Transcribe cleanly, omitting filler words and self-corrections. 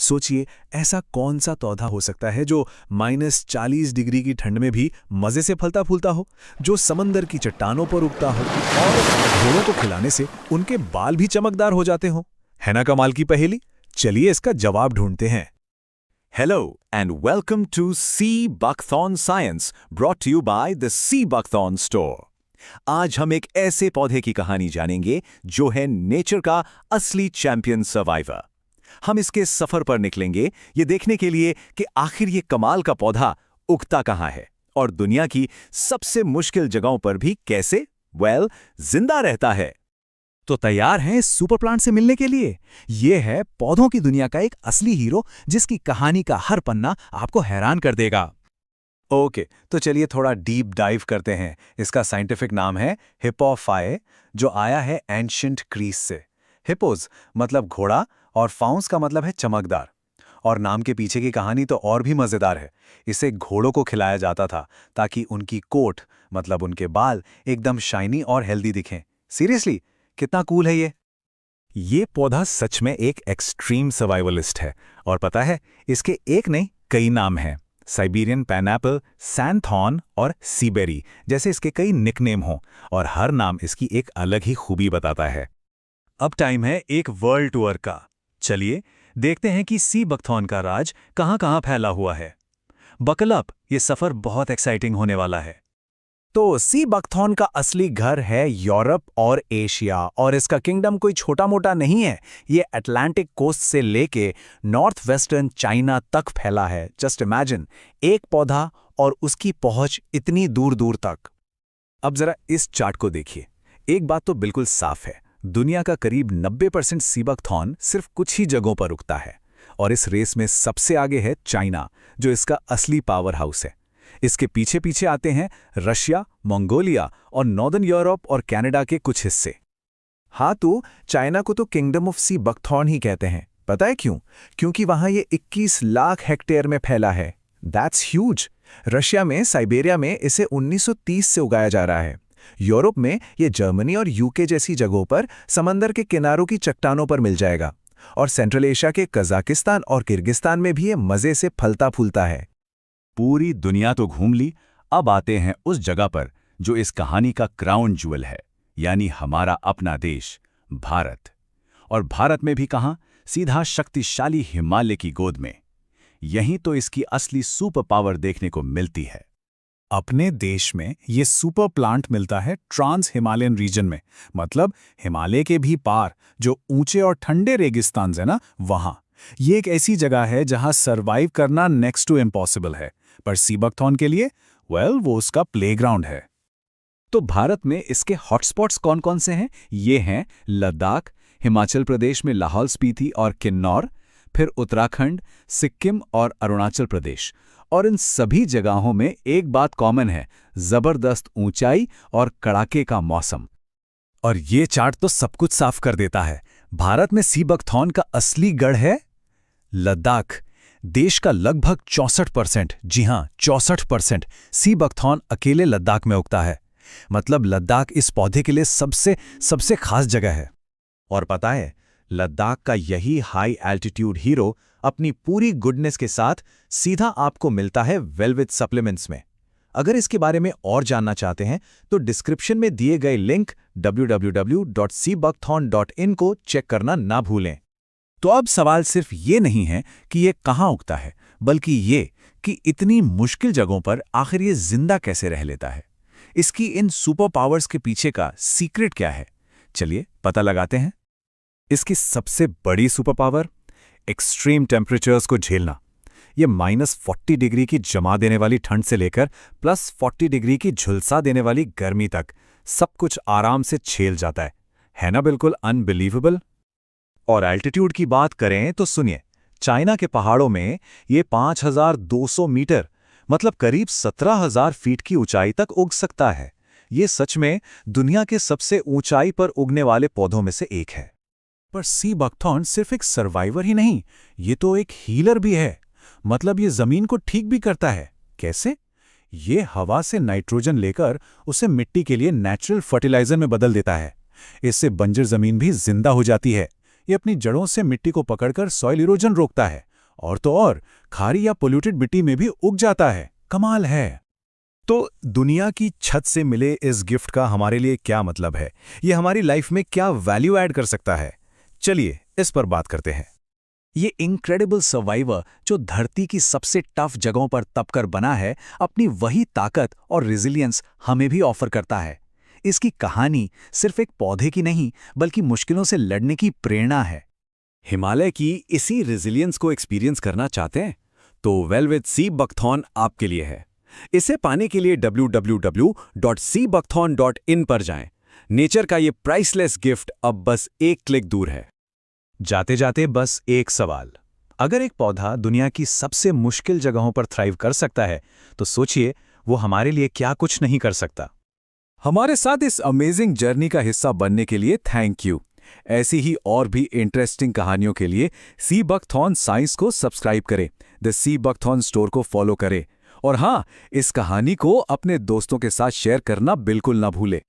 सोचिए, ऐसा कौन सा पौधा हो सकता है जो -40 डिग्री की ठंड में भी मजे से फलता फूलता हो, जो समंदर की चट्टानों पर उगता हो और घोड़ों को खिलाने से उनके बाल भी चमकदार हो जाते हो। है ना कमाल की पहेली? चलिए इसका जवाब ढूंढते हैं। Hello and welcome to Sea Buckthorn Science, brought to you by the Sea Buckthorn Store. आज हम एक ऐसे पौधे की कहानी जानेंगे जो है नेचर का असली चैंपियन सर्वाइवर। हम इसके सफर पर निकलेंगे ये देखने के लिए कि आखिर ये कमाल का पौधा उगता कहाँ है और दुनिया की सबसे मुश्किल जगहों पर भी कैसे जिंदा रहता है। तो तैयार हैं इस सुपर प्लांट से मिलने के लिए? ये है पौधों की दुनिया का एक असली हीरो जिसकी कहानी का हर पन्ना आपको हैरान कर देगा। ओके, तो चलिए थोड़ा डीप डाइव करते हैं। इसका साइंटिफिक नाम है हिप्पोफाए, जो आया है एंशिएंट ग्रीस से। हिप्पोज मतलब घोड़ा और फाउंस का मतलब है चमकदार। और नाम के पीछे की कहानी तो और भी मजेदार है। इसे घोड़ों को खिलाया जाता था ताकि उनकी कोट मतलब उनके बाल एकदम शाइनी और हेल्दी दिखें। सीरियसली, कितना कूल है ये पौधा सच में एक एक्सट्रीम सर्वाइवलिस्ट है। और पता है, इसके एक नहीं कई नाम हैं। साइबेरियन पाइनएप्पल, सैंथॉर्न और सीबेरी जैसे इसके कई निकनेम हों, और हर नाम इसकी एक अलग ही खूबी बताता है। अब टाइम है एक वर्ल्ड टूर का। चलिए देखते हैं कि सी बकथॉर्न का राज कहां-कहां फैला हुआ है। बकल अप, ये सफर बहुत एक्साइटिंग होने वाला है। तो सी बकथॉर्न का असली घर है यूरोप और एशिया, और इसका किंगडम कोई छोटा मोटा नहीं है। ये अटलांटिक कोस्ट से लेके नॉर्थ वेस्टर्न चाइना तक फैला है। जस्ट इमेजिन, एक पौधा और उसकी पहुंच इतनी दूर दूर तक। अब जरा इस चार्ट को देखिए। एक बात तो बिल्कुल साफ है, दुनिया का करीब 90% सी बकथॉर्न सिर्फ कुछ ही जगहों पर उगता है। और इस रेस में सबसे आगे है चाइना, जो इसका असली पावर हाउस है। इसके पीछे पीछे आते हैं रशिया, मंगोलिया और नॉर्दर्न यूरोप और कनाडा के कुछ हिस्से। हाँ, तो चाइना को तो किंगडम ऑफ सी बकथॉर्न ही कहते हैं। पता है क्यों? क्योंकि वहां ये 21 लाख हेक्टेयर में फैला है। That's huge. रशिया में साइबेरिया में इसे 1930 से उगाया जा रहा है। यूरोप में ये जर्मनी और यूके जैसी जगहों पर समंदर के किनारों की चट्टानों पर मिल जाएगा। और सेंट्रल एशिया के कजाकिस्तान और किर्गिस्तान में भी ये मजे से फलता फूलता है। पूरी दुनिया तो घूम ली, अब आते हैं उस जगह पर जो इस कहानी का क्राउन ज्वेल है, यानी हमारा अपना देश भारत। और भारत में भी कहां, सीधा शक्तिशाली हिमालय की गोद में। यहीं तो इसकी असली सुपर पावर देखने को मिलती है। अपने देश में ये सुपर प्लांट मिलता है ट्रांस हिमालयन रीजन में, मतलब हिमालय के भी पार जो ऊंचे और ठंडे रेगिस्तान है ना, वहां। ये एक ऐसी जगह है जहां सरवाइव करना नेक्स्ट टू इम्पॉसिबल है, पर सी बकथॉर्न के लिए वो उसका प्लेग्राउंड है। तो भारत में इसके हॉटस्पॉट्स कौन कौन से हैं? ये हैं लद्दाख, हिमाचल प्रदेश में लाहौल स्पीति और किन्नौर, फिर उत्तराखंड, सिक्किम और अरुणाचल प्रदेश। और इन सभी जगहों में एक बात कॉमन है, जबरदस्त ऊंचाई और कड़ाके का मौसम। और ये चार्ट तो सब कुछ साफ कर देता है। भारत में सी बकथॉर्न का असली गढ़ है लद्दाख। देश का लगभग 64%, जी हां 64% सी बकथॉर्न अकेले लद्दाख में उगता है। मतलब लद्दाख इस पौधे के लिए सबसे खास जगह है। और पता है, लद्दाख का यही हाई एल्टीट्यूड हीरो अपनी पूरी गुडनेस के साथ सीधा आपको मिलता है वेलवेट सप्लीमेंट्स में। अगर इसके बारे में और जानना चाहते हैं तो डिस्क्रिप्शन में दिए गए लिंक www.seabuckthorn.in को चेक करना ना भूलें। तो अब सवाल सिर्फ ये नहीं है कि ये कहाँ उगता है, बल्कि ये कि इतनी मुश्किल जगहों पर आखिर ये जिंदा कैसे रह लेता है। इसकी इन सुपर पावर्स के पीछे का सीक्रेट क्या है? चलिए पता लगाते हैं। इसकी सबसे बड़ी सुपर पावर, एक्सट्रीम टेम्परेचर्स को झेलना। ये -40 डिग्री की जमा देने वाली ठंड से लेकर +40 डिग्री की झुलसा देने वाली गर्मी तक सब कुछ आराम से झेल जाता है ना? बिल्कुल अनबिलीवेबल। और एल्टीट्यूड की बात करें तो सुनिए, चाइना के पहाड़ों में ये 5200 मीटर मतलब करीब 17,000 फीट की ऊंचाई तक उग सकता है। ये सच में दुनिया के सबसे ऊंचाई पर उगने वाले पौधों में से एक है। पर सी बकथॉर्न सिर्फ एक सर्वाइवर ही नहीं, ये तो एक हीलर भी है। मतलब ये जमीन को ठीक भी करता है। कैसे? ये हवा से नाइट्रोजन लेकर उसे मिट्टी के लिए नेचुरल फर्टिलाइजर में बदल देता है। इससे बंजर जमीन भी जिंदा हो जाती है। ये अपनी जड़ों से मिट्टी को पकड़कर सॉइल इरोजन रोकता है और तो और खारी या पोल्यूटेड मिट्टी में भी उग जाता है। कमाल है। तो दुनिया की छत से मिले इस गिफ्ट का हमारे लिए क्या मतलब है? ये हमारी लाइफ में क्या वैल्यू ऐड कर सकता है? चलिए इस पर बात करते हैं। ये इनक्रेडिबल सर्वाइवर जो धरती की सबसे टफ जगहों पर तपकर बना है, अपनी वही ताकत और रेजिलियंस हमें भी ऑफर करता है। इसकी कहानी सिर्फ एक पौधे की नहीं, बल्कि मुश्किलों से लड़ने की प्रेरणा है। हिमालय की इसी रेजिलियंस को एक्सपीरियंस करना चाहते हैं? तो वेलवेट सी बकथॉन आपके लिए है। इसे पाने के लिए www.seabuckthon.in पर जाएं। नेचर का ये प्राइसलेस गिफ्ट अब बस एक क्लिक दूर है। जाते जाते बस एक सवाल, अगर एक पौधा दुनिया की सबसे मुश्किल जगहों पर थ्राइव कर सकता है, तो सोचिए वो हमारे लिए क्या कुछ नहीं कर सकता। हमारे साथ इस अमेजिंग जर्नी का हिस्सा बनने के लिए थैंक यू। ऐसी ही और भी इंटरेस्टिंग कहानियों के लिए सी बकथॉन साइंस को सब्सक्राइब करें, द सी बकथॉन स्टोर को फॉलो करें और हाँ, इस कहानी को अपने दोस्तों के साथ शेयर करना बिल्कुल ना भूलें।